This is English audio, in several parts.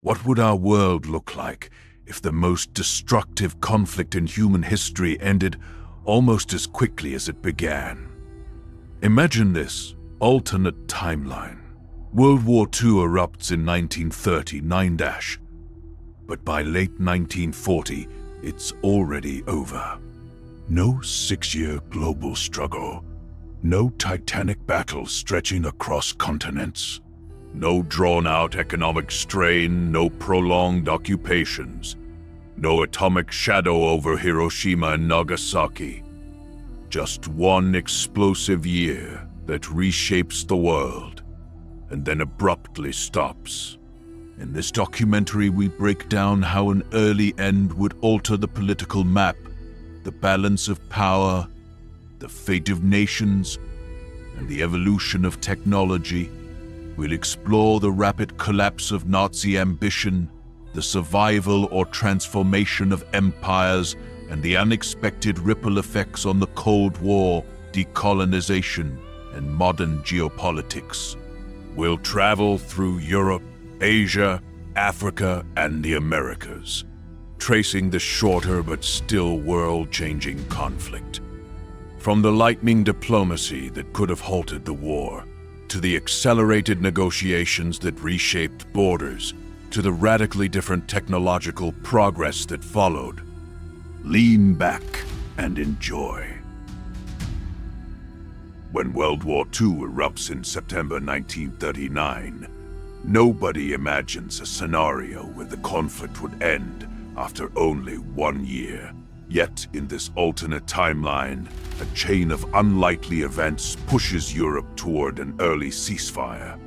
What would our world look like if the most destructive conflict in human history ended almost as quickly as it began? Imagine this alternate timeline. World War II erupts in 1939-, but by late 1940, it's already over. No 6-year global struggle. No titanic battle stretching across continents. No drawn-out economic strain, no prolonged occupations. No atomic shadow over Hiroshima and Nagasaki. Just one explosive year that reshapes the world and then abruptly stops. In this documentary, we break down how an early end would alter the political map, the balance of power, the fate of nations, and the evolution of technology. We'll explore the rapid collapse of Nazi ambition, the survival or transformation of empires, and the unexpected ripple effects on the Cold War, decolonization, and modern geopolitics. We'll travel through Europe, Asia, Africa, and the Americas, tracing the shorter but still world-changing conflict. From the lightning diplomacy that could have halted the war, to the accelerated negotiations that reshaped borders, to the radically different technological progress that followed. Lean back and enjoy. When World War II erupts in September 1939, nobody imagines a scenario where the conflict would end after only 1 year. Yet, in this alternate timeline, a chain of unlikely events pushes Europe toward an early ceasefire.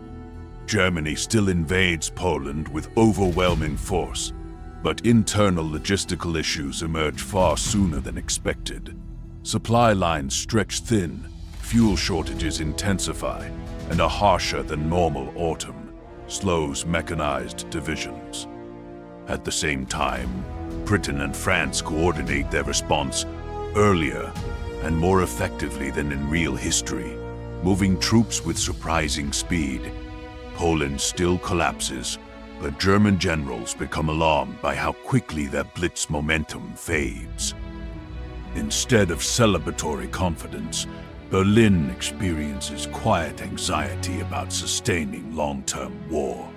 Germany still invades Poland with overwhelming force, but internal logistical issues emerge far sooner than expected. Supply lines stretch thin, fuel shortages intensify, and a harsher than normal autumn slows mechanized divisions. At the same time, Britain and France coordinate their response earlier and more effectively than in real history, moving troops with surprising speed. Poland still collapses, but German generals become alarmed by how quickly their blitz momentum fades. Instead of celebratory confidence, Berlin experiences quiet anxiety about sustaining long-term war.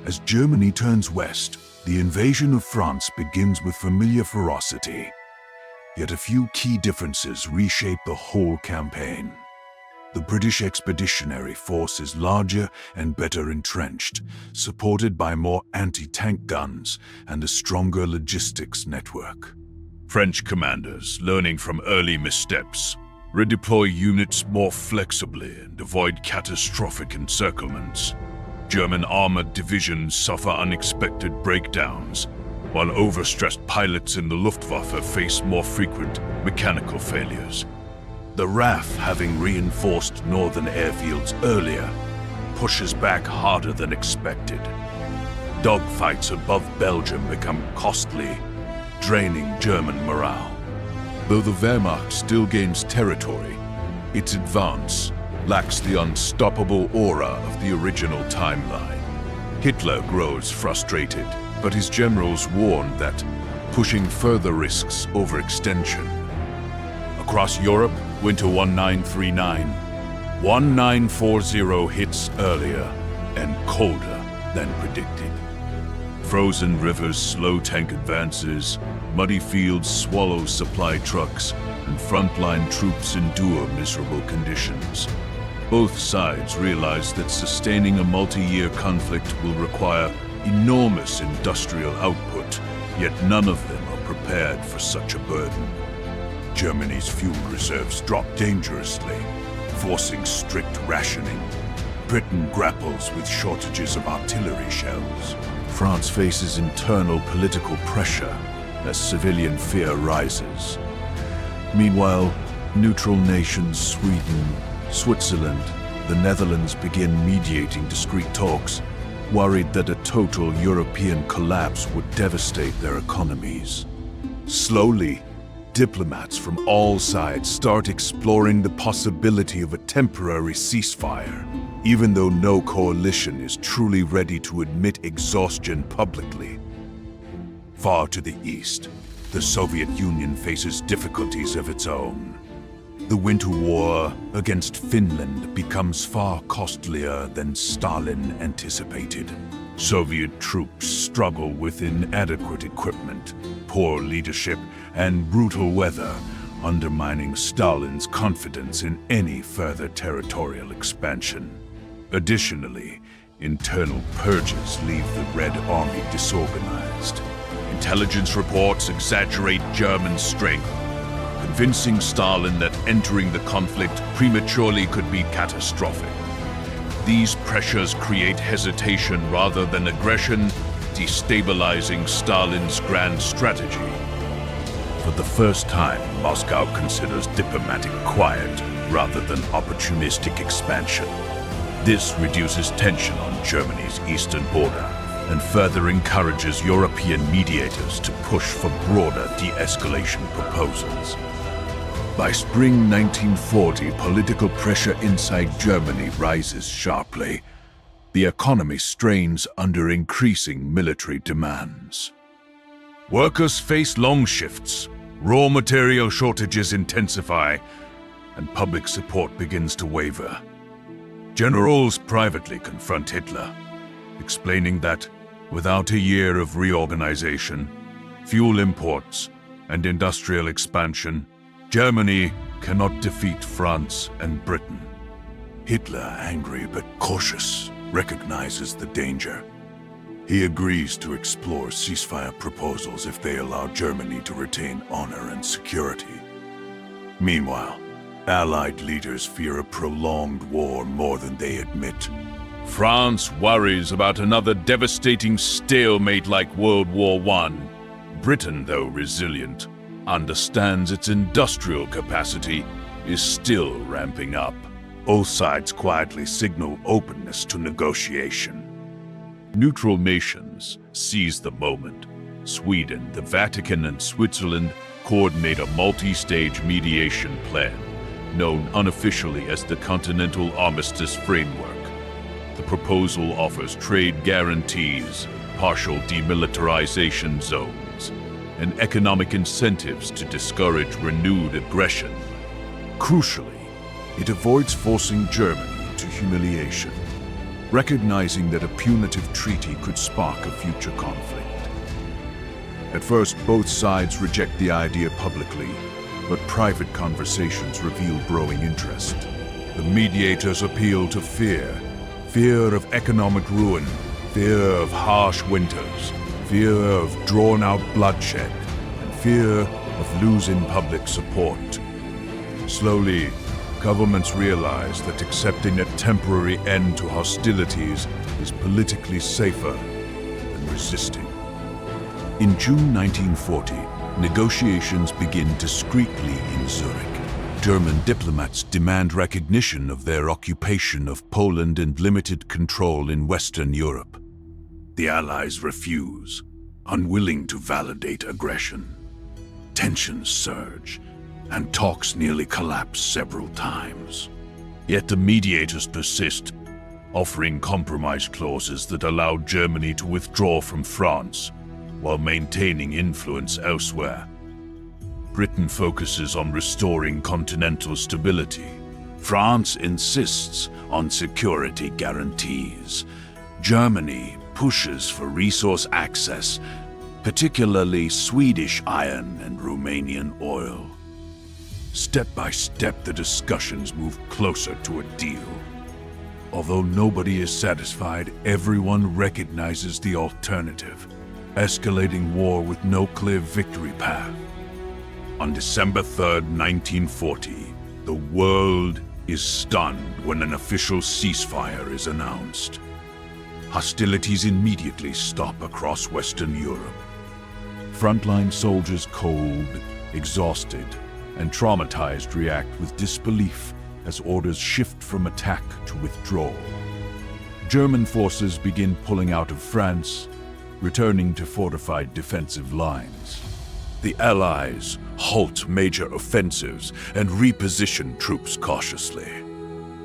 As Germany turns west, the invasion of France begins with familiar ferocity. Yet a few key differences reshape the whole campaign. The British Expeditionary Force is larger and better entrenched, supported by more anti-tank guns and a stronger logistics network. French commanders, learning from early missteps, redeploy units more flexibly and avoid catastrophic encirclements. German armored divisions suffer unexpected breakdowns, while overstressed pilots in the Luftwaffe face more frequent mechanical failures. The RAF, having reinforced northern airfields earlier, pushes back harder than expected. Dogfights above Belgium become costly, draining German morale. Though the Wehrmacht still gains territory, its advance lacks the unstoppable aura of the original timeline. Hitler grows frustrated, but his generals warn that pushing further risks overextension. Across Europe, winter 1939, 1940 hits earlier and colder than predicted. Frozen rivers slow tank advances, muddy fields swallow supply trucks, and frontline troops endure miserable conditions. Both sides realize that sustaining a multi-year conflict will require enormous industrial output, yet none of them are prepared for such a burden. Germany's fuel reserves drop dangerously, forcing strict rationing. Britain grapples with shortages of artillery shells. France faces internal political pressure as civilian fear rises. Meanwhile, neutral nations Sweden, Switzerland, the Netherlands begin mediating discreet talks, worried that a total European collapse would devastate their economies. Slowly, diplomats from all sides start exploring the possibility of a temporary ceasefire. even though no coalition is truly ready to admit exhaustion publicly. Far to the east, the Soviet Union faces difficulties of its own. The Winter War against Finland becomes far costlier than Stalin anticipated. Soviet troops struggle with inadequate equipment, poor leadership, and brutal weather, undermining Stalin's confidence in any further territorial expansion. Additionally, internal purges leave the Red Army disorganized. Intelligence reports exaggerate German strength, convincing Stalin that entering the conflict prematurely could be catastrophic. These pressures create hesitation rather than aggression, destabilizing Stalin's grand strategy. For the first time, Moscow considers diplomatic quiet rather than opportunistic expansion. This reduces tension on Germany's eastern border and further encourages European mediators to push for broader de-escalation proposals. By spring 1940, political pressure inside Germany rises sharply. The economy strains under increasing military demands. Workers face long shifts, raw material shortages intensify, and public support begins to waver. Generals privately confront Hitler, explaining that without a year of reorganization, fuel imports, and industrial expansion, Germany cannot defeat France and Britain. Hitler, angry but cautious, recognizes the danger. He agrees to explore ceasefire proposals if they allow Germany to retain honor and security. Meanwhile, Allied leaders fear a prolonged war more than they admit. France worries about another devastating stalemate like World War I. Britain, though resilient, understands its industrial capacity is still ramping up. Both sides quietly signal openness to negotiation. Neutral nations seize the moment. Sweden, the Vatican, and Switzerland coordinate a multi-stage mediation plan, known unofficially as the Continental Armistice Framework. The proposal offers trade guarantees, partial demilitarization zones, and economic incentives to discourage renewed aggression. Crucially, it avoids forcing Germany to humiliation, recognizing that a punitive treaty could spark a future conflict. At first, both sides reject the idea publicly, but private conversations reveal growing interest. The mediators appeal to fear of economic ruin, fear of harsh winters, fear of drawn-out bloodshed, and fear of losing public support. Slowly, governments realize that accepting a temporary end to hostilities is politically safer than resisting. In June 1940, negotiations begin discreetly in Zurich. German diplomats demand recognition of their occupation of Poland and limited control in Western Europe. The Allies refuse, unwilling to validate aggression. Tensions surge, and talks nearly collapse several times. Yet the mediators persist, offering compromise clauses that allow Germany to withdraw from France while maintaining influence elsewhere. Britain focuses on restoring continental stability. France insists on security guarantees. Germany pushes for resource access, particularly Swedish iron and Romanian oil. Step by step, the discussions move closer to a deal. Although nobody is satisfied, everyone recognizes the alternative: escalating war with no clear victory path. On December 3rd, 1940, the world is stunned when an official ceasefire is announced. Hostilities immediately stop across Western Europe. Frontline soldiers, cold, exhausted, and traumatized, react with disbelief as orders shift from attack to withdrawal. German forces begin pulling out of France, returning to fortified defensive lines. The Allies halt major offensives and reposition troops cautiously.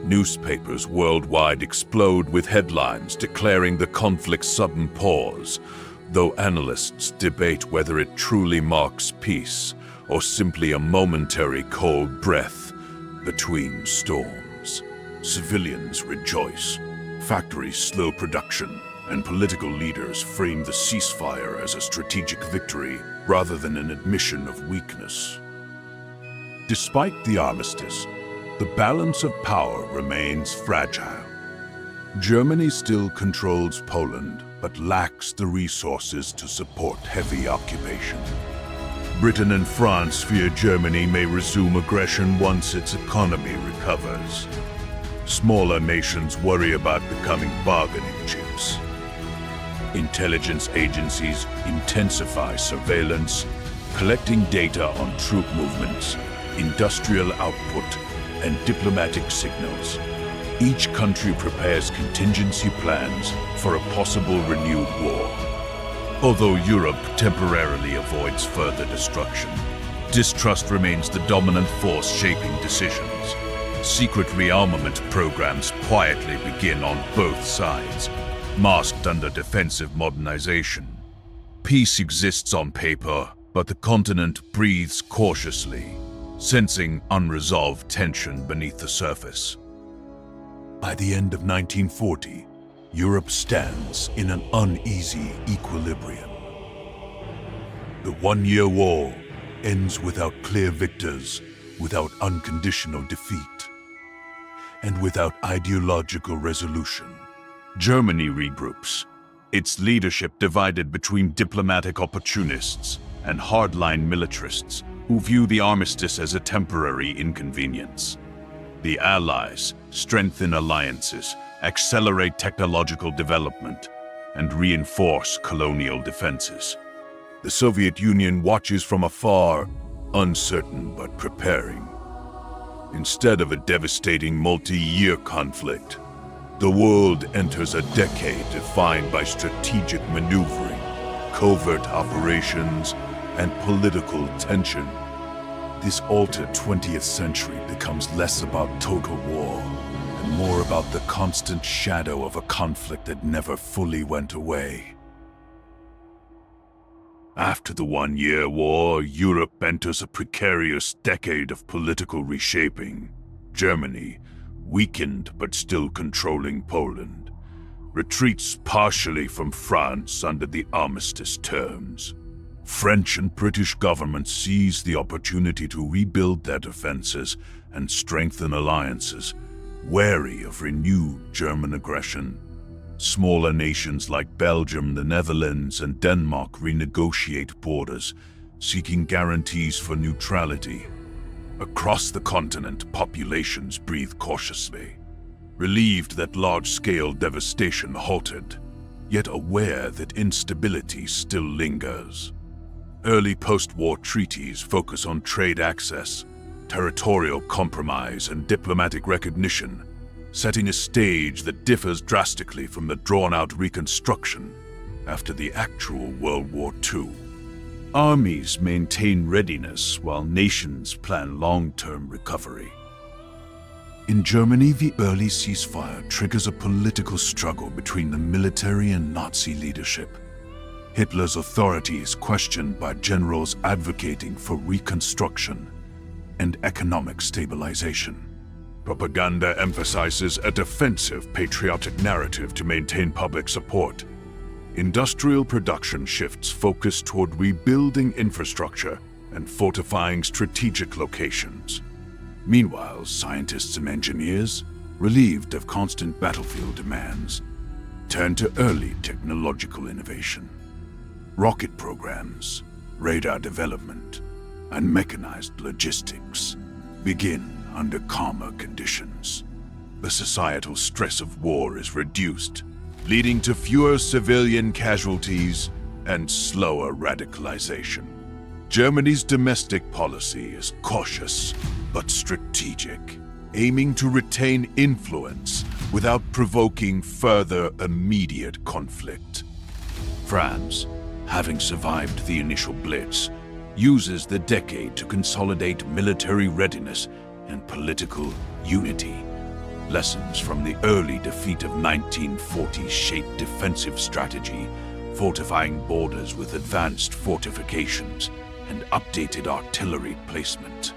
Newspapers worldwide explode with headlines declaring the conflict's sudden pause, though analysts debate whether it truly marks peace or simply a momentary cold breath between storms. Civilians rejoice, factories slow production, and political leaders frame the ceasefire as a strategic victory rather than an admission of weakness. Despite the armistice, the balance of power remains fragile. Germany still controls Poland, but lacks the resources to support heavy occupation. Britain and France fear Germany may resume aggression once its economy recovers. Smaller nations worry about becoming bargaining chips. Intelligence agencies intensify surveillance, collecting data on troop movements, industrial output, and diplomatic signals. Each country prepares contingency plans for a possible renewed war. Although Europe temporarily avoids further destruction, distrust remains the dominant force shaping decisions. Secret rearmament programs quietly begin on both sides, masked under defensive modernization. Peace exists on paper, but the continent breathes cautiously, sensing unresolved tension beneath the surface. By the end of 1940, Europe stands in an uneasy equilibrium. The one-year war ends without clear victors, without unconditional defeat, and without ideological resolution. Germany regroups, its leadership divided between diplomatic opportunists and hardline militarists who view the armistice as a temporary inconvenience. The Allies strengthen alliances, accelerate technological development, and reinforce colonial defenses. The Soviet Union watches from afar, uncertain but preparing. Instead of a devastating multi-year conflict, the world enters a decade defined by strategic maneuvering, covert operations, and political tension. This altered 20th century becomes less about total war and more about the constant shadow of a conflict that never fully went away. After the one-year war, Europe enters a precarious decade of political reshaping. Germany, weakened but still controlling Poland, retreats partially from France under the armistice terms. French and British governments seize the opportunity to rebuild their defenses and strengthen alliances, wary of renewed German aggression. Smaller nations like Belgium, the Netherlands, and Denmark renegotiate borders, seeking guarantees for neutrality. Across the continent, populations breathe cautiously, relieved that large-scale devastation halted, yet aware that instability still lingers. Early post-war treaties focus on trade access, territorial compromise, and diplomatic recognition, setting a stage that differs drastically from the drawn-out reconstruction after the actual World War II. Armies maintain readiness while nations plan long-term recovery. In Germany, the early ceasefire triggers a political struggle between the military and Nazi leadership. Hitler's authority is questioned by generals advocating for reconstruction and economic stabilization. Propaganda emphasizes a defensive, patriotic narrative to maintain public support. Industrial production shifts focus toward rebuilding infrastructure and fortifying strategic locations. Meanwhile, scientists and engineers, relieved of constant battlefield demands, turn to early technological innovation. Rocket programs, radar development, and mechanized logistics begin under calmer conditions. The societal stress of war is reduced, leading to fewer civilian casualties and slower radicalization. Germany's domestic policy is cautious but strategic, aiming to retain influence without provoking further immediate conflict. France, having survived the initial blitz, uses the decade to consolidate military readiness and political unity. Lessons from the early defeat of 1940 shaped defensive strategy, fortifying borders with advanced fortifications and updated artillery placement.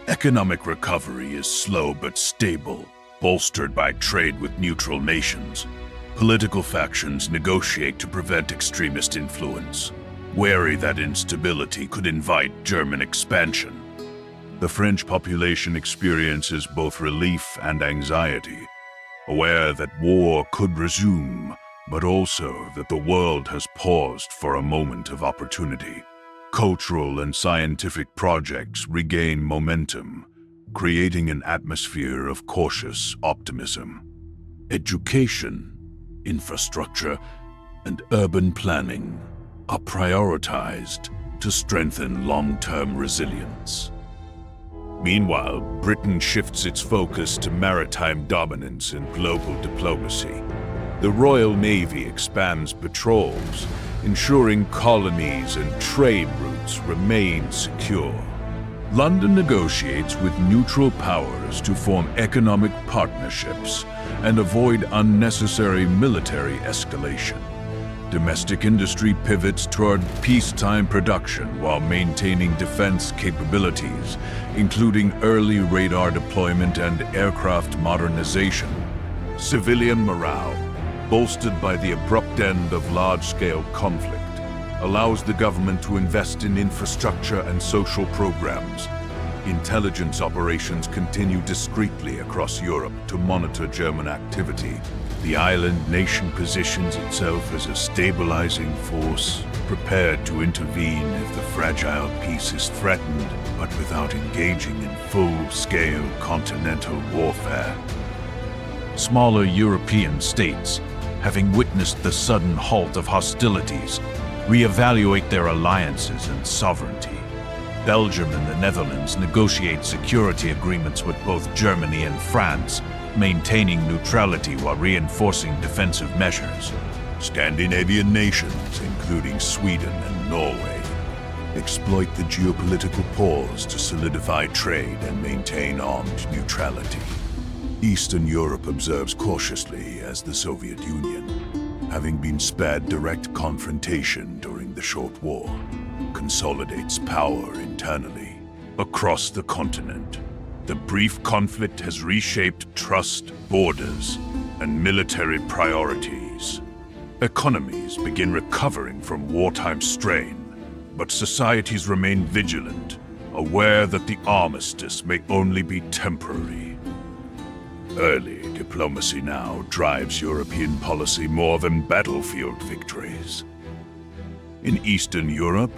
Economic recovery is slow but stable, bolstered by trade with neutral nations. Political factions negotiate to prevent extremist influence, wary that instability could invite German expansion. The French population experiences both relief and anxiety, aware that war could resume, but also that the world has paused for a moment of opportunity. Cultural and scientific projects regain momentum, creating an atmosphere of cautious optimism. Education, infrastructure, and urban planning are prioritized to strengthen long-term resilience. Meanwhile, Britain shifts its focus to maritime dominance and global diplomacy. The Royal Navy expands patrols, ensuring colonies and trade routes remain secure. London negotiates with neutral powers to form economic partnerships and avoid unnecessary military escalation. Domestic industry pivots toward peacetime production while maintaining defense capabilities, including early radar deployment and aircraft modernization. Civilian morale, bolstered by the abrupt end of large-scale conflict, allows the government to invest in infrastructure and social programs. Intelligence operations continue discreetly across Europe to monitor German activity. The island nation positions itself as a stabilizing force, prepared to intervene if the fragile peace is threatened, but without engaging in full-scale continental warfare. Smaller European states, having witnessed the sudden halt of hostilities, reevaluate their alliances and sovereignty. Belgium and the Netherlands negotiate security agreements with both Germany and France, maintaining neutrality while reinforcing defensive measures. Scandinavian nations, including Sweden and Norway, exploit the geopolitical pause to solidify trade and maintain armed neutrality. Eastern Europe observes cautiously as the Soviet Union, having been spared direct confrontation during the Short War, consolidates power internally. Across the continent, the brief conflict has reshaped trust, borders, and military priorities. Economies begin recovering from wartime strain, but societies remain vigilant, aware that the armistice may only be temporary. Early diplomacy now drives European policy more than battlefield victories. In Eastern Europe,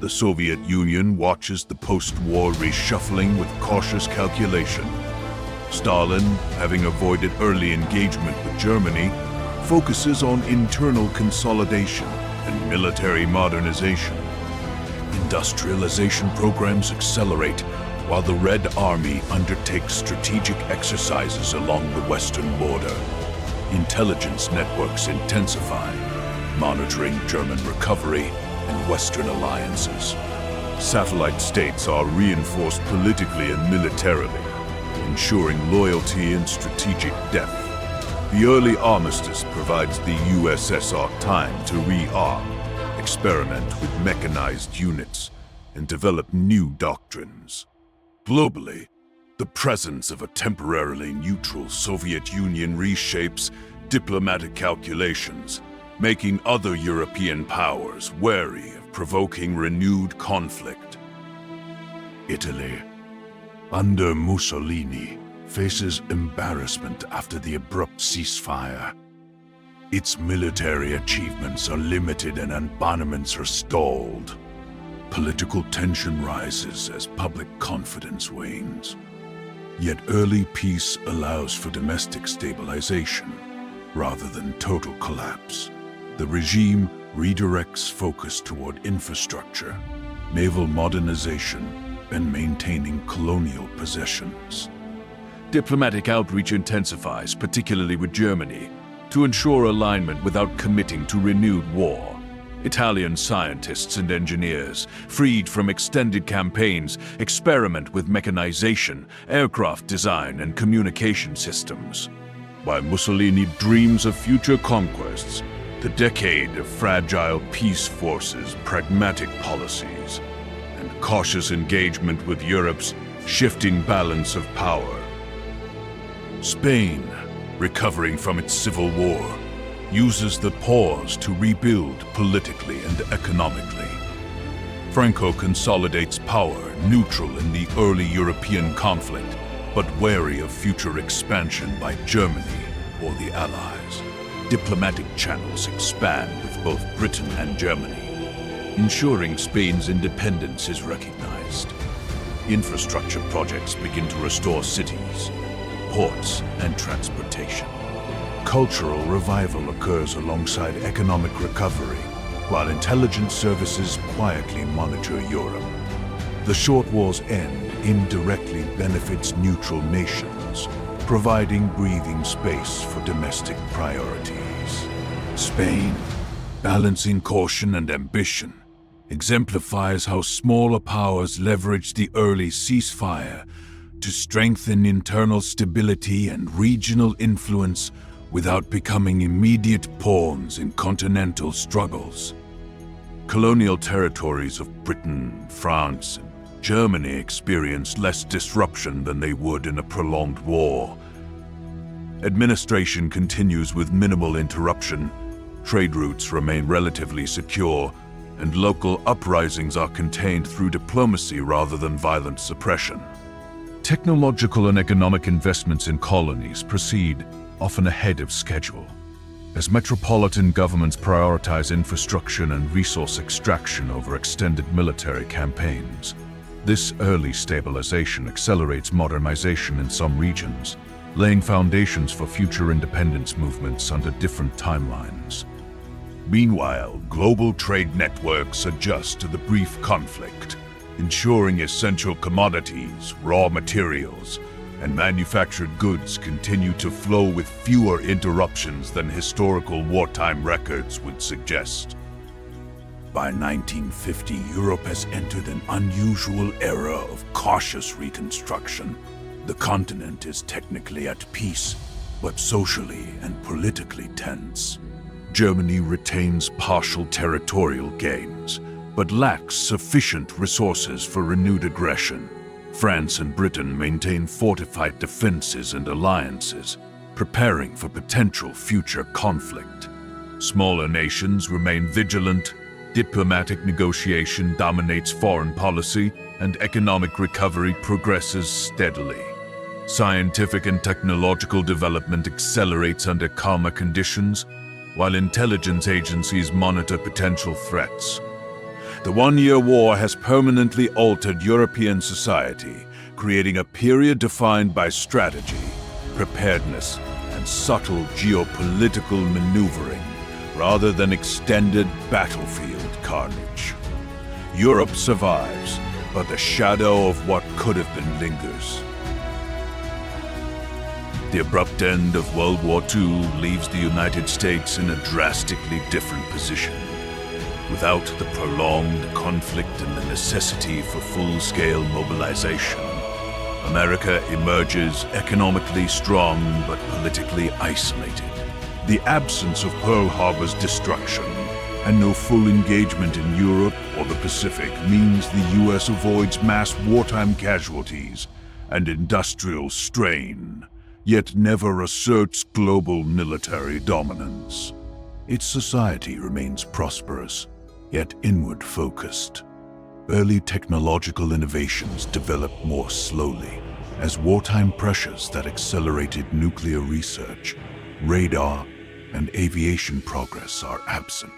the Soviet Union watches the post-war reshuffling with cautious calculation. Stalin, having avoided early engagement with Germany, focuses on internal consolidation and military modernization. Industrialization programs accelerate, while the Red Army undertakes strategic exercises along the western border. Intelligence networks intensify, monitoring German recovery and Western alliances. Satellite states are reinforced politically and militarily, ensuring loyalty and strategic depth. The early armistice provides the USSR time to rearm, experiment with mechanized units, and develop new doctrines. Globally, the presence of a temporarily neutral Soviet Union reshapes diplomatic calculations, making other European powers wary of provoking renewed conflict. Italy, under Mussolini, faces embarrassment after the abrupt ceasefire. Its military achievements are limited and armaments are stalled. Political tension rises as public confidence wanes. Yet early peace allows for domestic stabilization rather than total collapse. The regime redirects focus toward infrastructure, naval modernization, and maintaining colonial possessions. Diplomatic outreach intensifies, particularly with Germany, to ensure alignment without committing to renewed war. Italian scientists and engineers, freed from extended campaigns, experiment with mechanization, aircraft design, and communication systems. While Mussolini dreams of future conquests, the decade of fragile peace forces, pragmatic policies, and cautious engagement with Europe's shifting balance of power. Spain, recovering from its civil war, uses the pause to rebuild politically and economically. Franco consolidates power, neutral in the early European conflict, but wary of future expansion by Germany or the Allies. Diplomatic channels expand with both Britain and Germany, ensuring Spain's independence is recognized. Infrastructure projects begin to restore cities, ports, and transportation. Cultural revival occurs alongside economic recovery, while intelligence services quietly monitor Europe. The short war's end indirectly benefits neutral nations, providing breathing space for domestic priorities. Spain, balancing caution and ambition, exemplifies how smaller powers leverage the early ceasefire to strengthen internal stability and regional influence without becoming immediate pawns in continental struggles. Colonial territories of Britain, France, and Germany experienced less disruption than they would in a prolonged war. Administration continues with minimal interruption, trade routes remain relatively secure, and local uprisings are contained through diplomacy rather than violent suppression. Technological and economic investments in colonies proceed often ahead of schedule, as metropolitan governments prioritize infrastructure and resource extraction over extended military campaigns. This early stabilization accelerates modernization in some regions, laying foundations for future independence movements under different timelines. Meanwhile, global trade networks adjust to the brief conflict, ensuring essential commodities, raw materials, and manufactured goods continue to flow with fewer interruptions than historical wartime records would suggest. By 1950, Europe has entered an unusual era of cautious reconstruction. The continent is technically at peace, but socially and politically tense. Germany retains partial territorial gains, but lacks sufficient resources for renewed aggression. France and Britain maintain fortified defenses and alliances, preparing for potential future conflict. Smaller nations remain vigilant, diplomatic negotiation dominates foreign policy, and economic recovery progresses steadily. Scientific and technological development accelerates under calmer conditions, while intelligence agencies monitor potential threats. The One-Year War has permanently altered European society, creating a period defined by strategy, preparedness, and subtle geopolitical maneuvering, rather than extended battlefield carnage. Europe survives, but the shadow of what could have been lingers. The abrupt end of World War II leaves the United States in a drastically different position. Without the prolonged conflict and the necessity for full-scale mobilization, America emerges economically strong but politically isolated. The absence of Pearl Harbor's destruction and no full engagement in Europe or the Pacific means the US avoids mass wartime casualties and industrial strain, yet never asserts global military dominance. Its society remains prosperous, yet inward-focused. Early technological innovations develop more slowly, as wartime pressures that accelerated nuclear research, radar, and aviation progress are absent.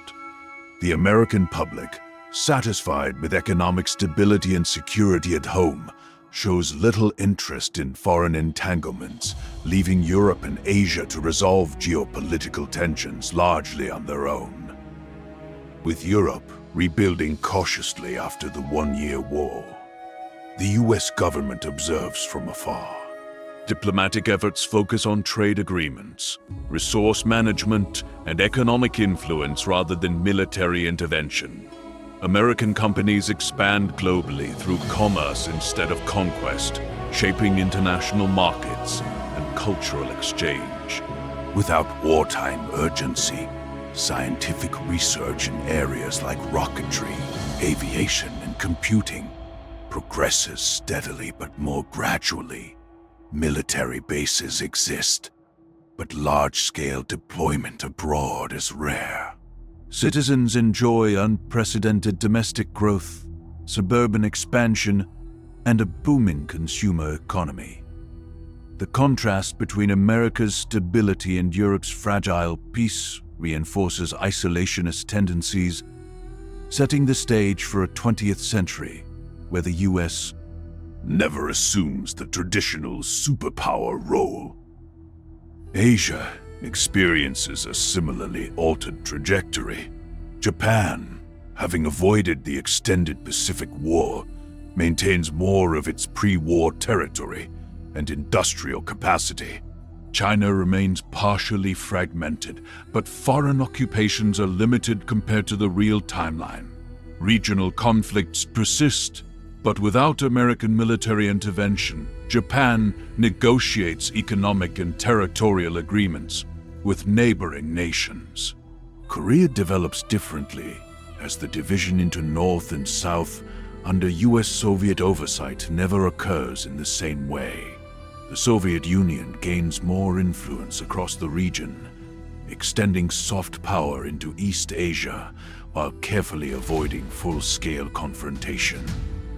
The American public, satisfied with economic stability and security at home, shows little interest in foreign entanglements, leaving Europe and Asia to resolve geopolitical tensions largely on their own. With Europe rebuilding cautiously after the One-Year War, the US government observes from afar. Diplomatic efforts focus on trade agreements, resource management, and economic influence rather than military intervention. American companies expand globally through commerce instead of conquest, shaping international markets and cultural exchange. Without wartime urgency, scientific research in areas like rocketry, aviation, and computing progresses steadily but more gradually. Military bases exist, but large-scale deployment abroad is rare. Citizens enjoy unprecedented domestic growth, suburban expansion, and a booming consumer economy. The contrast between America's stability and Europe's fragile peace reinforces isolationist tendencies, setting the stage for a 20th century where the U.S. never assumes the traditional superpower role. Asia experiences a similarly altered trajectory. Japan, having avoided the extended Pacific War, maintains more of its pre-war territory and industrial capacity. China remains partially fragmented, but foreign occupations are limited compared to the real timeline. Regional conflicts persist, but without American military intervention, Japan negotiates economic and territorial agreements with neighboring nations. Korea develops differently, as the division into North and South under US-Soviet oversight never occurs in the same way. The Soviet Union gains more influence across the region, extending soft power into East Asia while carefully avoiding full-scale confrontation.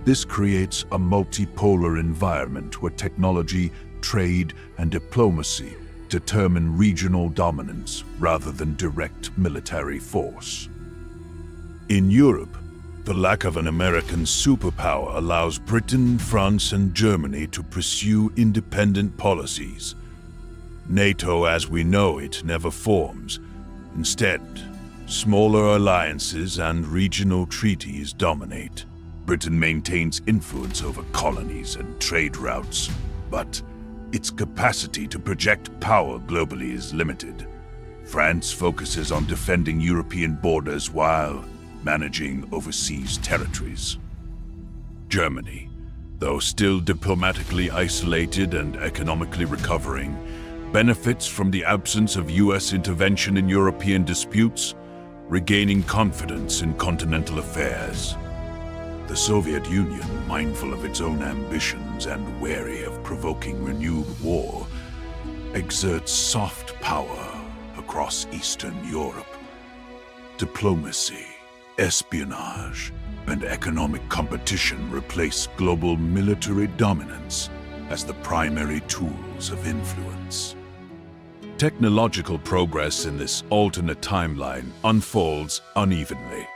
This creates a multipolar environment where technology, trade, and diplomacy determine regional dominance rather than direct military force. In Europe, the lack of an American superpower allows Britain, France, and Germany to pursue independent policies. NATO as we know it never forms. Instead, smaller alliances and regional treaties dominate. Britain maintains influence over colonies and trade routes, but its capacity to project power globally is limited. France focuses on defending European borders while managing overseas territories. Germany, though still diplomatically isolated and economically recovering, benefits from the absence of US intervention in European disputes, regaining confidence in continental affairs. The Soviet Union, mindful of its own ambitions and wary of provoking renewed war, exerts soft power across Eastern Europe. Diplomacy, espionage, and economic competition replace global military dominance as the primary tools of influence. Technological progress in this alternate timeline unfolds unevenly.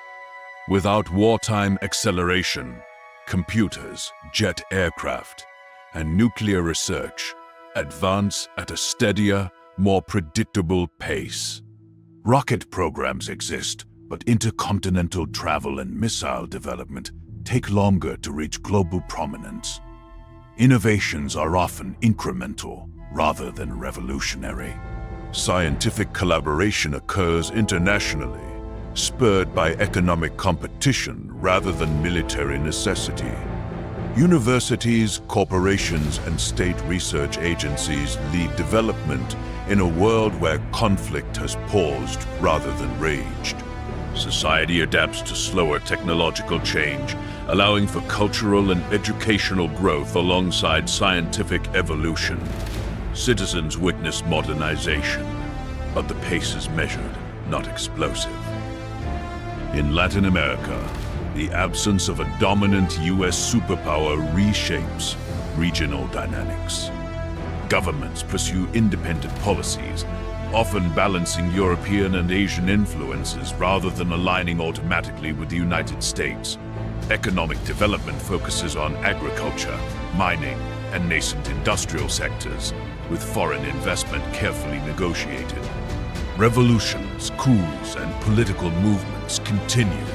Without wartime acceleration, computers, jet aircraft, and nuclear research advance at a steadier, more predictable pace. Rocket programs exist, but intercontinental travel and missile development take longer to reach global prominence. Innovations are often incremental rather than revolutionary. Scientific collaboration occurs internationally, spurred by economic competition rather than military necessity. Universities, corporations, and state research agencies lead development in a world where conflict has paused rather than raged. Society adapts to slower technological change, allowing for cultural and educational growth alongside scientific evolution. Citizens witness modernization, but the pace is measured, not explosive. In Latin America, the absence of a dominant US superpower reshapes regional dynamics. Governments pursue independent policies, often balancing European and Asian influences rather than aligning automatically with the United States. Economic development focuses on agriculture, mining, and nascent industrial sectors, with foreign investment carefully negotiated. Revolutions, coups, and political movements continue,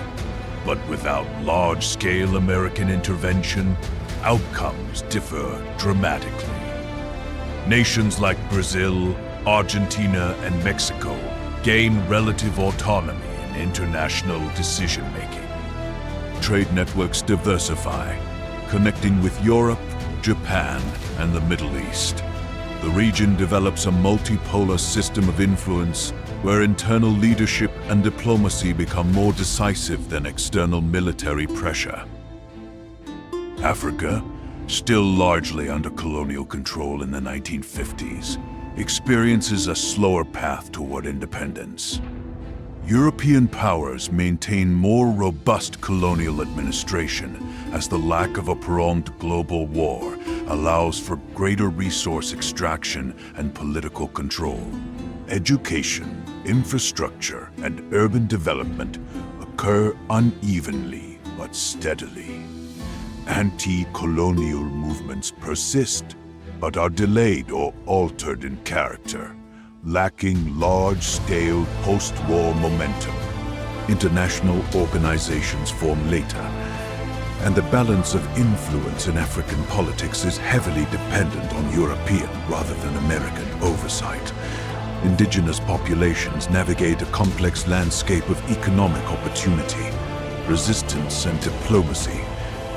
but without large-scale American intervention, outcomes differ dramatically. Nations like Brazil, Argentina, and Mexico gain relative autonomy in international decision-making. Trade networks diversify, connecting with Europe, Japan, and the Middle East. The region develops a multipolar system of influence where internal leadership and diplomacy become more decisive than external military pressure. Africa, still largely under colonial control in the 1950s, experiences a slower path toward independence. European powers maintain more robust colonial administration as the lack of a prolonged global war allows for greater resource extraction and political control. Education, infrastructure, and urban development occur unevenly but steadily. Anti-colonial movements persist, but are delayed or altered in character, lacking large-scale post-war momentum. International organizations form later, and the balance of influence in African politics is heavily dependent on European rather than American oversight. Indigenous populations navigate a complex landscape of economic opportunity, resistance, and diplomacy,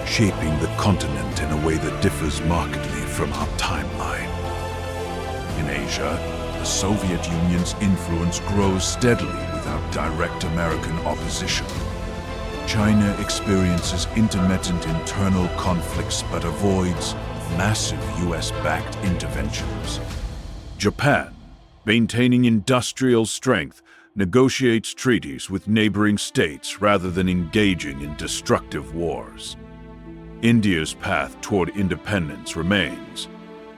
shaping the continent in a way that differs markedly from our timeline. In Asia, the Soviet Union's influence grows steadily without direct American opposition. China experiences intermittent internal conflicts but avoids massive US-backed interventions. Japan, maintaining industrial strength, negotiates treaties with neighboring states rather than engaging in destructive wars. India's path toward independence remains,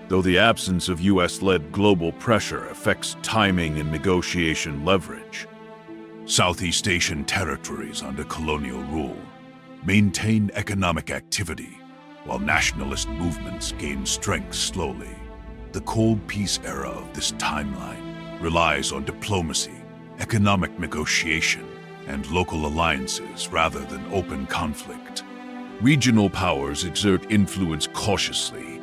though the absence of US-led global pressure affects timing and negotiation leverage. Southeast Asian territories under colonial rule maintain economic activity, while nationalist movements gain strength slowly. The Cold Peace era of this timeline relies on diplomacy, economic negotiation, and local alliances rather than open conflict. Regional powers exert influence cautiously,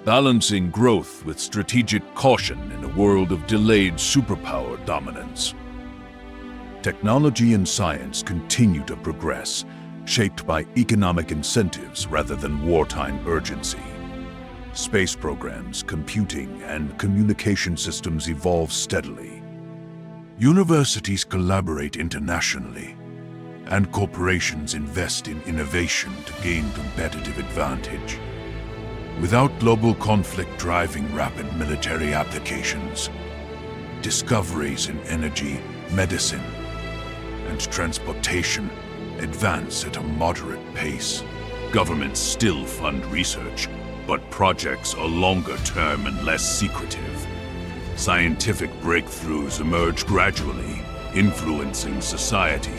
balancing growth with strategic caution in a world of delayed superpower dominance. Technology and science continue to progress, shaped by economic incentives rather than wartime urgency. Space programs, computing, and communication systems evolve steadily. Universities collaborate internationally, and corporations invest in innovation to gain competitive advantage. Without global conflict driving rapid military applications, discoveries in energy, medicine, and transportation advance at a moderate pace. Governments still fund research, but projects are longer term and less secretive. Scientific breakthroughs emerge gradually, influencing society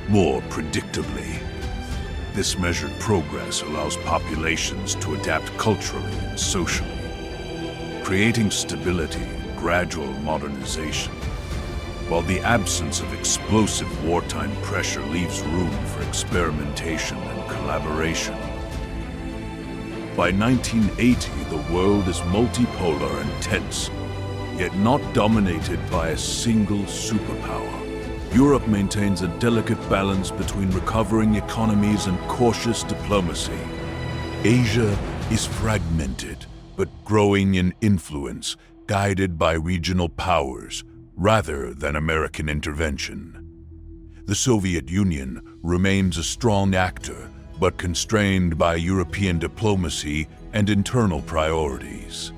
more predictably. This measured progress allows populations to adapt culturally and socially, creating stability and gradual modernization, while the absence of explosive wartime pressure leaves room for experimentation and collaboration. By 1980, the world is multipolar and tense, yet not dominated by a single superpower. Europe maintains a delicate balance between recovering economies and cautious diplomacy. Asia is fragmented, but growing in influence, guided by regional powers rather than American intervention. The Soviet Union remains a strong actor, but constrained by European diplomacy and internal priorities.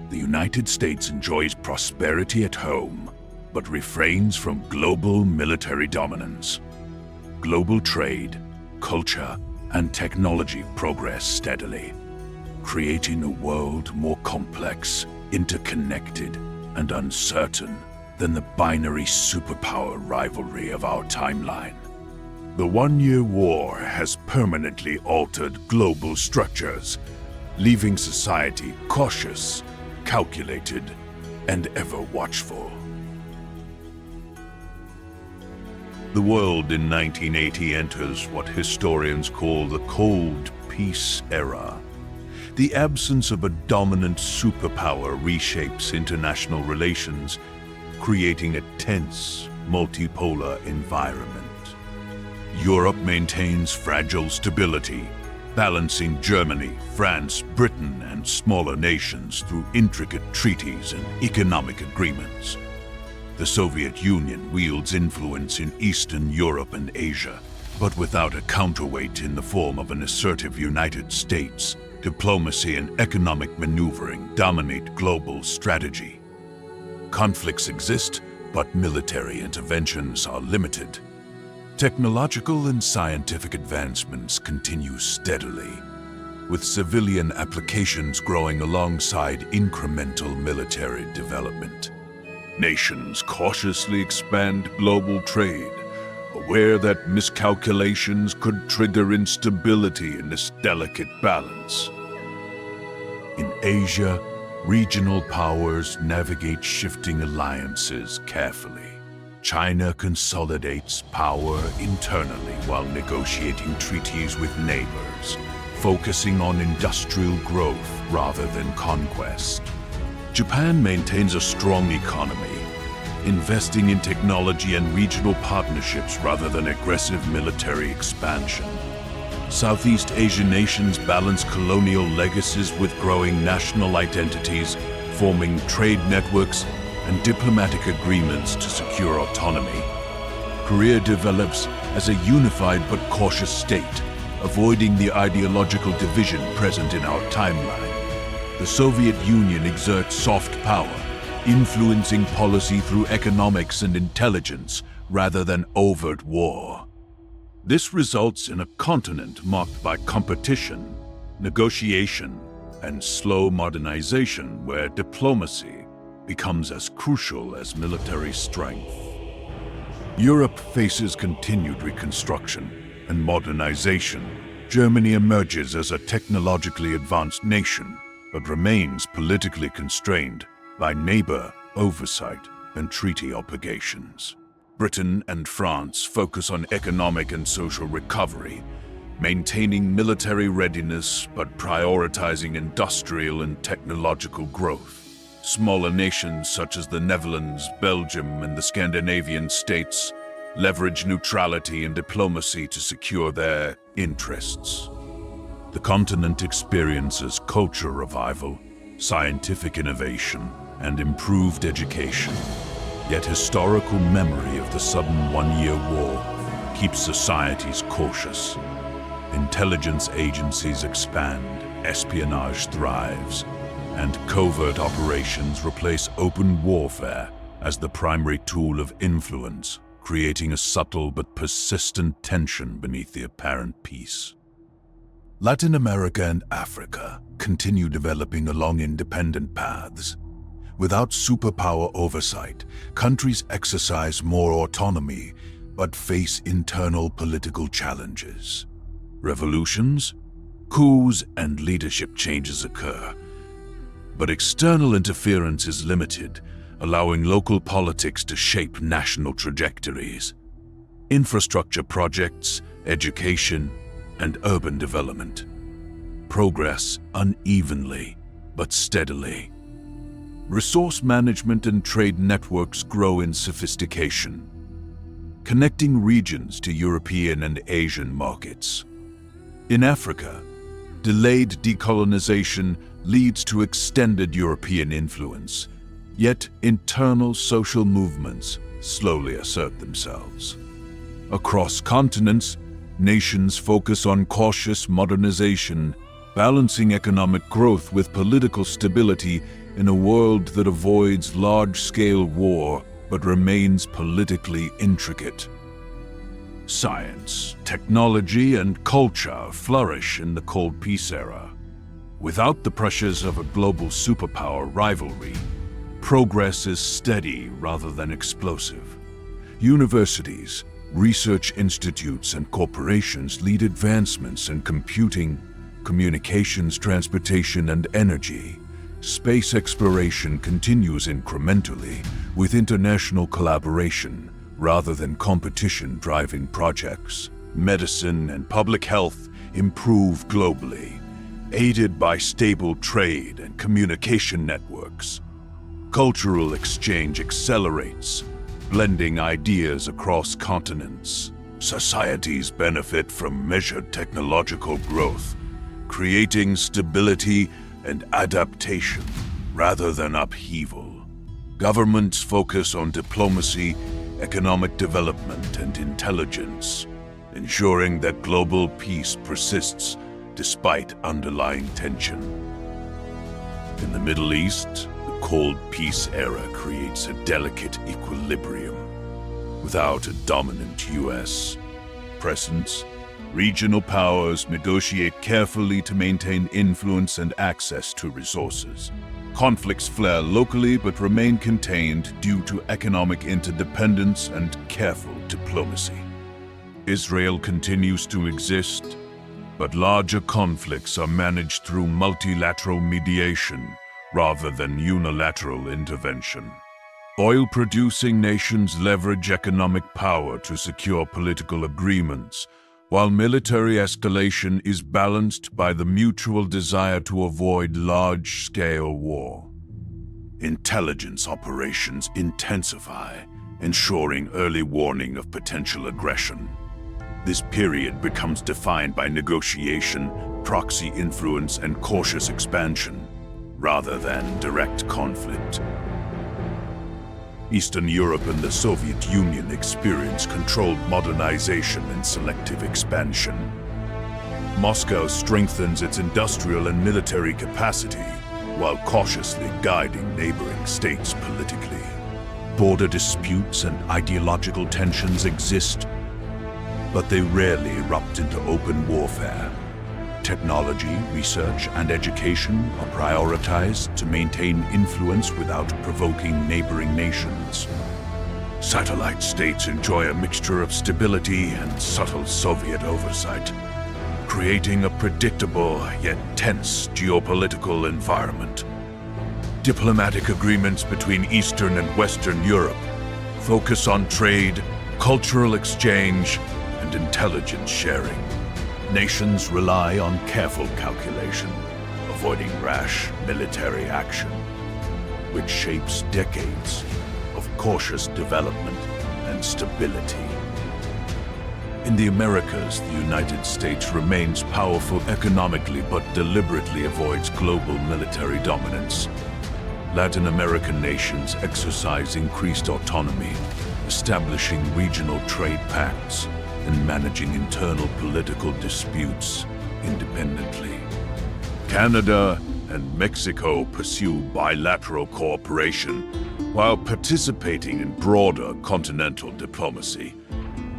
The United States enjoys prosperity at home, but refrains from global military dominance. Global trade, culture, and technology progress steadily, creating a world more complex, interconnected, and uncertain than the binary superpower rivalry of our timeline. The one-year war has permanently altered global structures, leaving society cautious, calculated, and ever watchful. The world in 1980 enters what historians call the Cold Peace era. The absence of a dominant superpower reshapes international relations, creating a tense, multipolar environment. Europe maintains fragile stability, balancing Germany, France, Britain, and smaller nations through intricate treaties and economic agreements. The Soviet Union wields influence in Eastern Europe and Asia, but without a counterweight in the form of an assertive United States. Diplomacy and economic maneuvering dominate global strategy. Conflicts exist, but military interventions are limited. Technological and scientific advancements continue steadily, with civilian applications growing alongside incremental military development. Nations cautiously expand global trade, aware that miscalculations could trigger instability in this delicate balance. In Asia, regional powers navigate shifting alliances carefully. China consolidates power internally while negotiating treaties with neighbors, focusing on industrial growth rather than conquest. Japan maintains a strong economy, investing in technology and regional partnerships rather than aggressive military expansion. Southeast Asian nations balance colonial legacies with growing national identities, forming trade networks and diplomatic agreements to secure autonomy. Korea develops as a unified but cautious state, avoiding the ideological division present in our timeline. The Soviet Union exerts soft power, influencing policy through economics and intelligence rather than overt war. This results in a continent marked by competition, negotiation, and slow modernization where diplomacy becomes as crucial as military strength. Europe faces continued reconstruction and modernization. Germany emerges as a technologically advanced nation, but remains politically constrained by neighbor oversight and treaty obligations. Britain and France focus on economic and social recovery, maintaining military readiness but prioritizing industrial and technological growth. Smaller nations such as the Netherlands, Belgium, and the Scandinavian states leverage neutrality and diplomacy to secure their interests. The continent experiences culture revival, scientific innovation, and improved education. Yet historical memory of the sudden one-year war keeps societies cautious. Intelligence agencies expand, espionage thrives, and covert operations replace open warfare as the primary tool of influence, creating a subtle but persistent tension beneath the apparent peace. Latin America and Africa continue developing along independent paths. Without superpower oversight, countries exercise more autonomy but face internal political challenges. Revolutions, coups, and leadership changes occur. But external interference is limited, allowing local politics to shape national trajectories. Infrastructure projects, education, and urban development progress unevenly but steadily. Resource management and trade networks grow in sophistication, connecting regions to European and Asian markets. In Africa, delayed decolonization leads to extended European influence, yet internal social movements slowly assert themselves. Across continents, nations focus on cautious modernization, balancing economic growth with political stability in a world that avoids large-scale war but remains politically intricate. Science, technology, and culture flourish in the Cold Peace era. Without the pressures of a global superpower rivalry, progress is steady rather than explosive. Universities, research institutes, and corporations lead advancements in computing, communications, transportation, and energy. Space exploration continues incrementally, with international collaboration rather than competition driving projects. Medicine and public health improve globally. Aided by stable trade and communication networks, cultural exchange accelerates, blending ideas across continents. Societies benefit from measured technological growth, creating stability and adaptation rather than upheaval. Governments focus on diplomacy, economic development, and intelligence, ensuring that global peace persists despite underlying tension. In the Middle East, the Cold Peace era creates a delicate equilibrium. Without a dominant U.S. presence, regional powers negotiate carefully to maintain influence and access to resources. Conflicts flare locally but remain contained due to economic interdependence and careful diplomacy. Israel continues to exist, but larger conflicts are managed through multilateral mediation rather than unilateral intervention. Oil-producing nations leverage economic power to secure political agreements, while military escalation is balanced by the mutual desire to avoid large-scale war. Intelligence operations intensify, ensuring early warning of potential aggression. This period becomes defined by negotiation, proxy influence, and cautious expansion, rather than direct conflict. Eastern Europe and the Soviet Union experienced controlled modernization and selective expansion. Moscow strengthens its industrial and military capacity, while cautiously guiding neighboring states politically. Border disputes and ideological tensions exist, but they rarely erupt into open warfare. Technology, research, and education are prioritized to maintain influence without provoking neighboring nations. Satellite states enjoy a mixture of stability and subtle Soviet oversight, creating a predictable yet tense geopolitical environment. Diplomatic agreements between Eastern and Western Europe focus on trade, cultural exchange, and intelligence sharing. Nations rely on careful calculation, avoiding rash military action, which shapes decades of cautious development and stability. In the Americas, the United States remains powerful economically but deliberately avoids global military dominance. Latin American nations exercise increased autonomy, establishing regional trade pacts and managing internal political disputes independently. Canada and Mexico pursue bilateral cooperation while participating in broader continental diplomacy.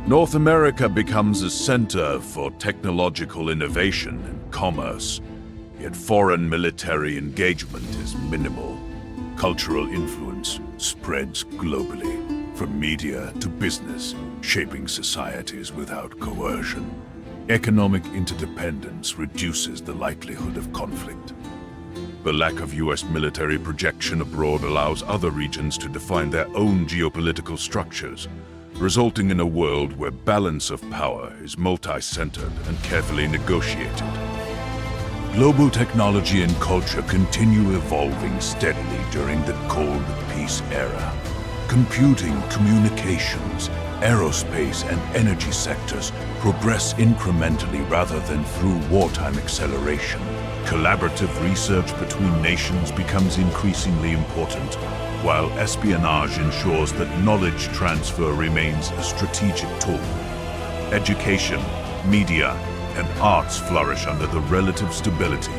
North America becomes a center for technological innovation and commerce, yet foreign military engagement is minimal. Cultural influence spreads globally, from media to business, shaping societies without coercion. Economic interdependence reduces the likelihood of conflict. The lack of U.S. military projection abroad allows other regions to define their own geopolitical structures, resulting in a world where balance of power is multi-centered and carefully negotiated. Global technology and culture continue evolving steadily during the Cold Peace era. Computing, communications, aerospace, and energy sectors progress incrementally rather than through wartime acceleration. Collaborative research between nations becomes increasingly important, while espionage ensures that knowledge transfer remains a strategic tool. Education, media, and arts flourish under the relative stability,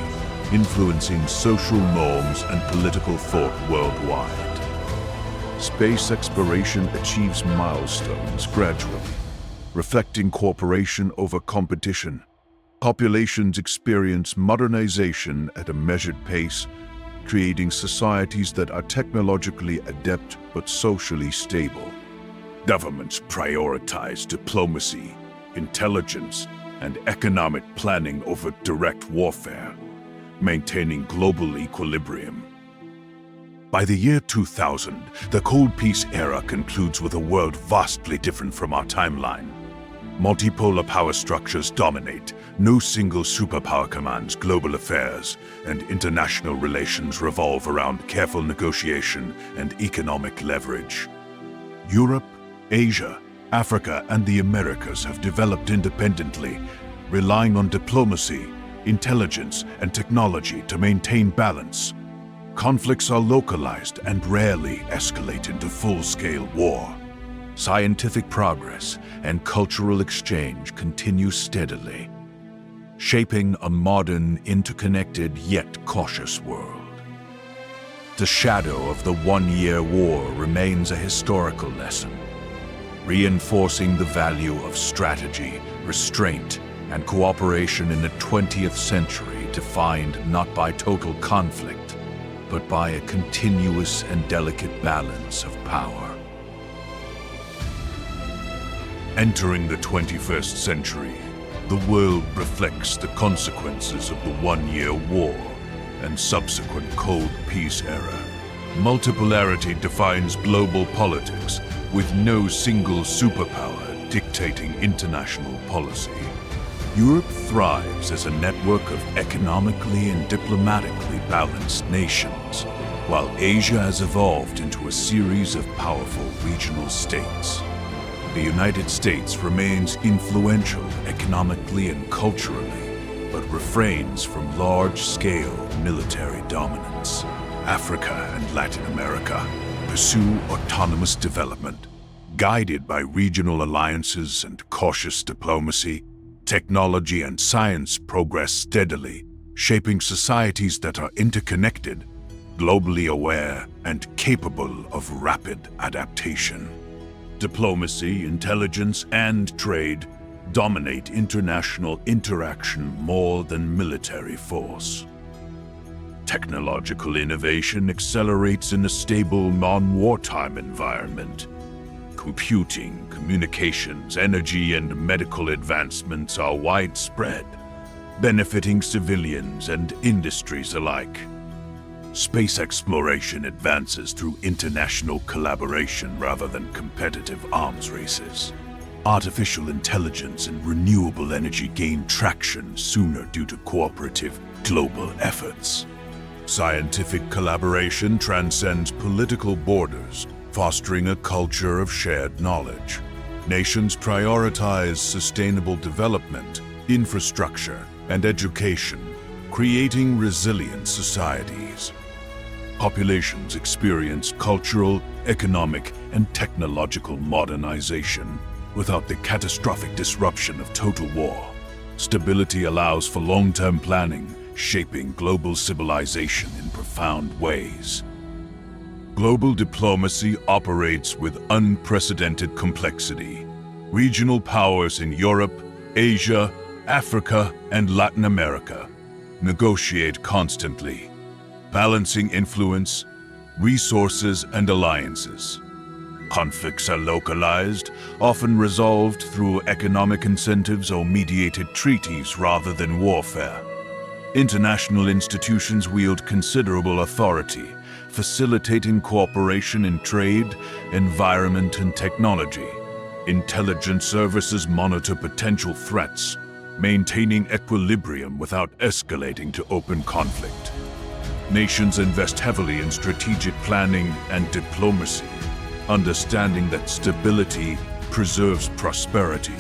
influencing social norms and political thought worldwide. Space exploration achieves milestones gradually, reflecting cooperation over competition. Populations experience modernization at a measured pace, creating societies that are technologically adept but socially stable. Governments prioritize diplomacy, intelligence, and economic planning over direct warfare, maintaining global equilibrium. By the year 2000, the Cold Peace era concludes with a world vastly different from our timeline. Multipolar power structures dominate. No single superpower commands global affairs, and international relations revolve around careful negotiation and economic leverage. Europe, Asia, Africa, and the Americas have developed independently, relying on diplomacy, intelligence, and technology to maintain balance. Conflicts are localized and rarely escalate into full-scale war. Scientific progress and cultural exchange continue steadily, shaping a modern, interconnected, yet cautious world. The shadow of the one-year war remains a historical lesson, reinforcing the value of strategy, restraint, and cooperation in the 20th century, defined not by total conflict, but by a continuous and delicate balance of power. Entering the 21st century, the world reflects the consequences of the one-year war and subsequent Cold Peace era. Multipolarity defines global politics, with no single superpower dictating international policy. Europe thrives as a network of economically and diplomatically balanced nations, while Asia has evolved into a series of powerful regional states. The United States remains influential economically and culturally, but refrains from large-scale military dominance. Africa and Latin America pursue autonomous development, guided by regional alliances and cautious diplomacy. Technology and science progress steadily, shaping societies that are interconnected, globally aware, and capable of rapid adaptation. Diplomacy, intelligence, and trade dominate international interaction more than military force. Technological innovation accelerates in a stable, non-wartime environment. Computing, communications, energy, and medical advancements are widespread, benefiting civilians and industries alike. Space exploration advances through international collaboration rather than competitive arms races. Artificial intelligence and renewable energy gain traction sooner due to cooperative global efforts. Scientific collaboration transcends political borders, fostering a culture of shared knowledge. Nations prioritize sustainable development, infrastructure, and education, creating resilient societies. Populations experience cultural, economic, and technological modernization without the catastrophic disruption of total war. Stability allows for long-term planning, shaping global civilization in profound ways. Global diplomacy operates with unprecedented complexity. Regional powers in Europe, Asia, Africa, and Latin America negotiate constantly, balancing influence, resources, and alliances. Conflicts are localized, often resolved through economic incentives or mediated treaties rather than warfare. International institutions wield considerable authority, facilitating cooperation in trade, environment, and technology. Intelligence services monitor potential threats, maintaining equilibrium without escalating to open conflict. Nations invest heavily in strategic planning and diplomacy, understanding that stability preserves prosperity.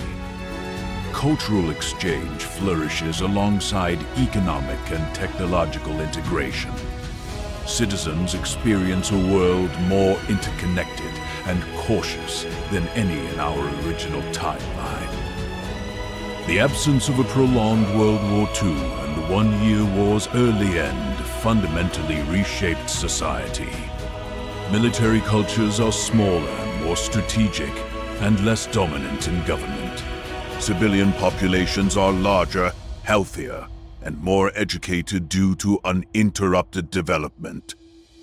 Cultural exchange flourishes alongside economic and technological integration. Citizens experience a world more interconnected and cautious than any in our original timeline. The absence of a prolonged World War II and the one-year war's early end fundamentally reshaped society. Military cultures are smaller, more strategic, and less dominant in government. Civilian populations are larger, healthier, and more educated due to uninterrupted development.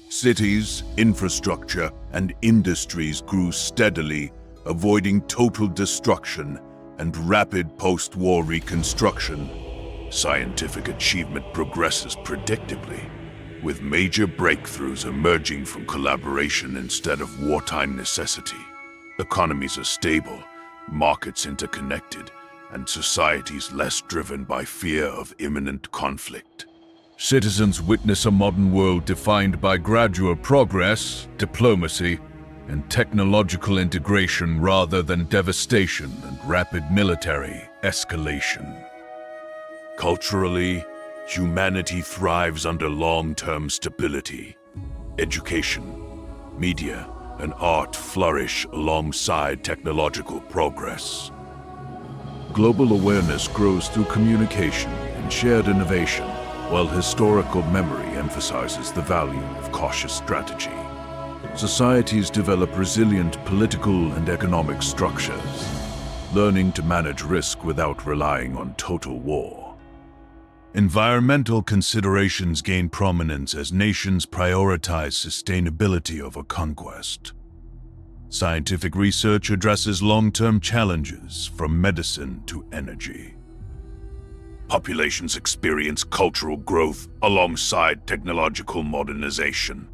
Cities, infrastructure, and industries grew steadily, avoiding total destruction and rapid post-war reconstruction. Scientific achievement progresses predictably, with major breakthroughs emerging from collaboration instead of wartime necessity. Economies are stable, markets interconnected, and societies less driven by fear of imminent conflict. Citizens witness a modern world defined by gradual progress, diplomacy, and technological integration rather than devastation and rapid military escalation. Culturally, humanity thrives under long-term stability. Education, media, and art flourish alongside technological progress. Global awareness grows through communication and shared innovation, while historical memory emphasizes the value of cautious strategy. Societies develop resilient political and economic structures, learning to manage risk without relying on total war. Environmental considerations gain prominence as nations prioritize sustainability over conquest. Scientific research addresses long-term challenges from medicine to energy. Populations experience cultural growth alongside technological modernization,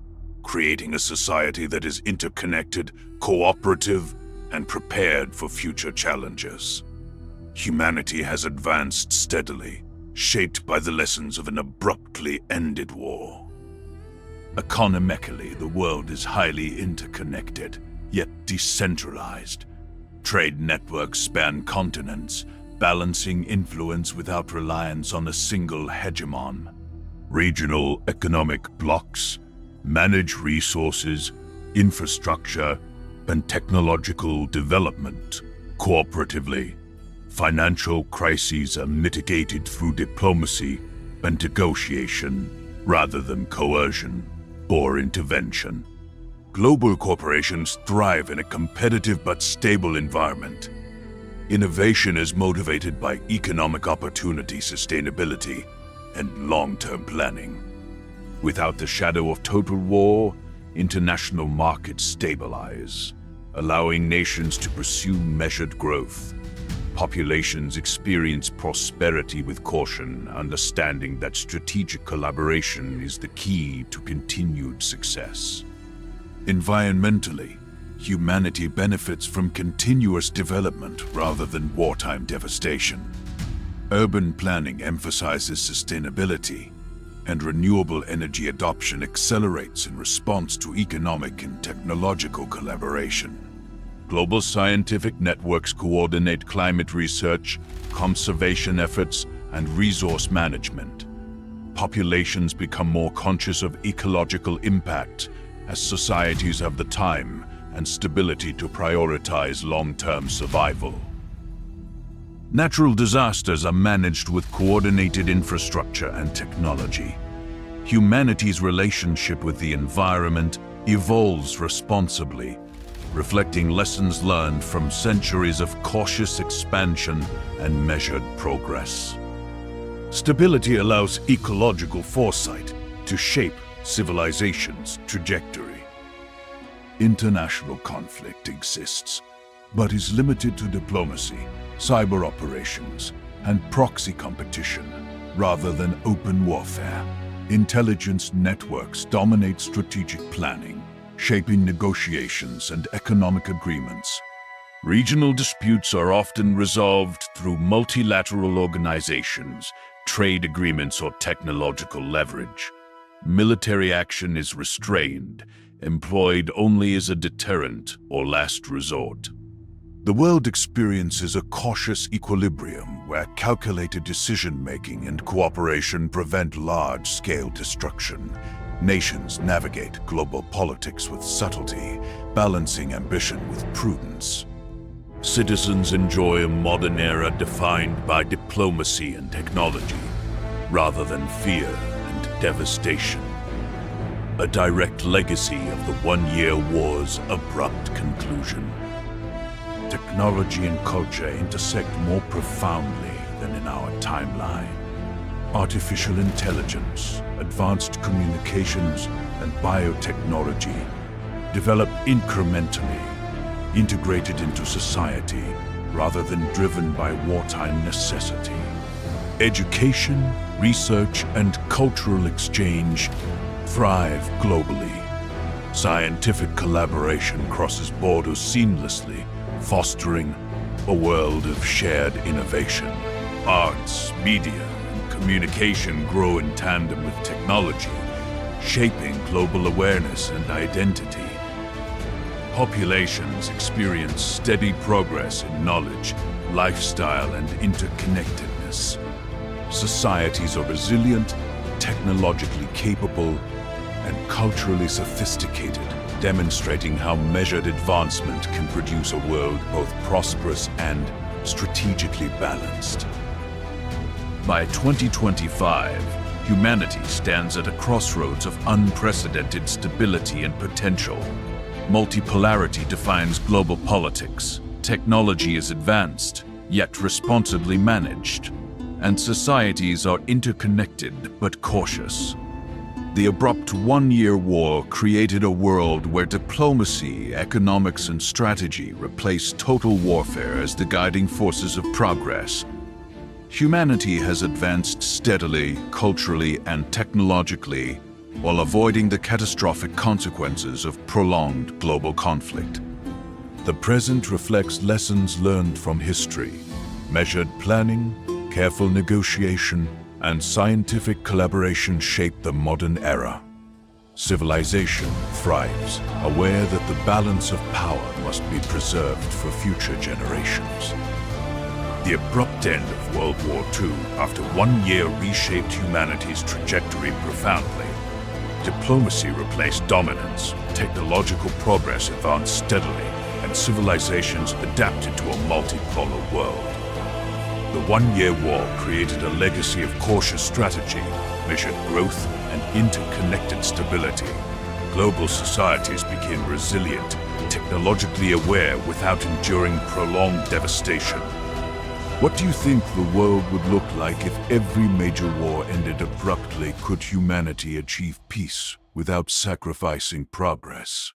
creating a society that is interconnected, cooperative, and prepared for future challenges. Humanity has advanced steadily, shaped by the lessons of an abruptly ended war. Economically, the world is highly interconnected, yet decentralized. Trade networks span continents, balancing influence without reliance on a single hegemon. Regional economic blocs manage resources, infrastructure, and technological development cooperatively. Financial crises are mitigated through diplomacy and negotiation rather than coercion or intervention. Global corporations thrive in a competitive but stable environment. Innovation is motivated by economic opportunity, sustainability, and long-term planning. Without the shadow of total war, international markets stabilize, allowing nations to pursue measured growth. Populations experience prosperity with caution, understanding that strategic collaboration is the key to continued success. Environmentally, humanity benefits from continuous development rather than wartime devastation. Urban planning emphasizes sustainability, and renewable energy adoption accelerates in response to economic and technological collaboration. Global scientific networks coordinate climate research, conservation efforts, and resource management. Populations become more conscious of ecological impact as societies have the time and stability to prioritize long-term survival. Natural disasters are managed with coordinated infrastructure and technology. Humanity's relationship with the environment evolves responsibly, reflecting lessons learned from centuries of cautious expansion and measured progress. Stability allows ecological foresight to shape civilization's trajectory. International conflict exists, but is limited to diplomacy, cyber operations, and proxy competition, rather than open warfare. Intelligence networks dominate strategic planning, shaping negotiations and economic agreements. Regional disputes are often resolved through multilateral organizations, trade agreements, or technological leverage. Military action is restrained, employed only as a deterrent or last resort. The world experiences a cautious equilibrium where calculated decision-making and cooperation prevent large-scale destruction. Nations navigate global politics with subtlety, balancing ambition with prudence. Citizens enjoy a modern era defined by diplomacy and technology, rather than fear and devastation. A direct legacy of the one-year war's abrupt conclusion. Technology and culture intersect more profoundly than in our timeline. Artificial intelligence, advanced communications, and biotechnology develop incrementally, integrated into society rather than driven by wartime necessity. Education, research, and cultural exchange thrive globally. Scientific collaboration crosses borders seamlessly, fostering A world of shared innovation. Arts, media, and communication grow in tandem with technology, shaping global awareness and identity. Populations experience steady progress in knowledge, lifestyle, and interconnectedness. Societies are resilient, technologically capable, and culturally sophisticated, demonstrating how measured advancement can produce a world both prosperous and strategically balanced. By 2025, humanity stands at a crossroads of unprecedented stability and potential. Multipolarity defines global politics. Technology is advanced, yet responsibly managed. And societies are interconnected but cautious. The abrupt one-year war created a world where diplomacy, economics, and strategy replaced total warfare as the guiding forces of progress. Humanity has advanced steadily, culturally, and technologically, while avoiding the catastrophic consequences of prolonged global conflict. The present reflects lessons learned from history. Measured planning, careful negotiation, and scientific collaboration shape the modern era. Civilization thrives, aware that the balance of power must be preserved for future generations. The abrupt end of World War II after 1 year reshaped humanity's trajectory profoundly. Diplomacy replaced dominance, technological progress advanced steadily, and civilizations adapted to a multipolar world. The one-year war created a legacy of cautious strategy, measured growth, and interconnected stability. Global societies became resilient, technologically aware without enduring prolonged devastation. What do you think the world would look like if every major war ended abruptly? Could humanity achieve peace without sacrificing progress?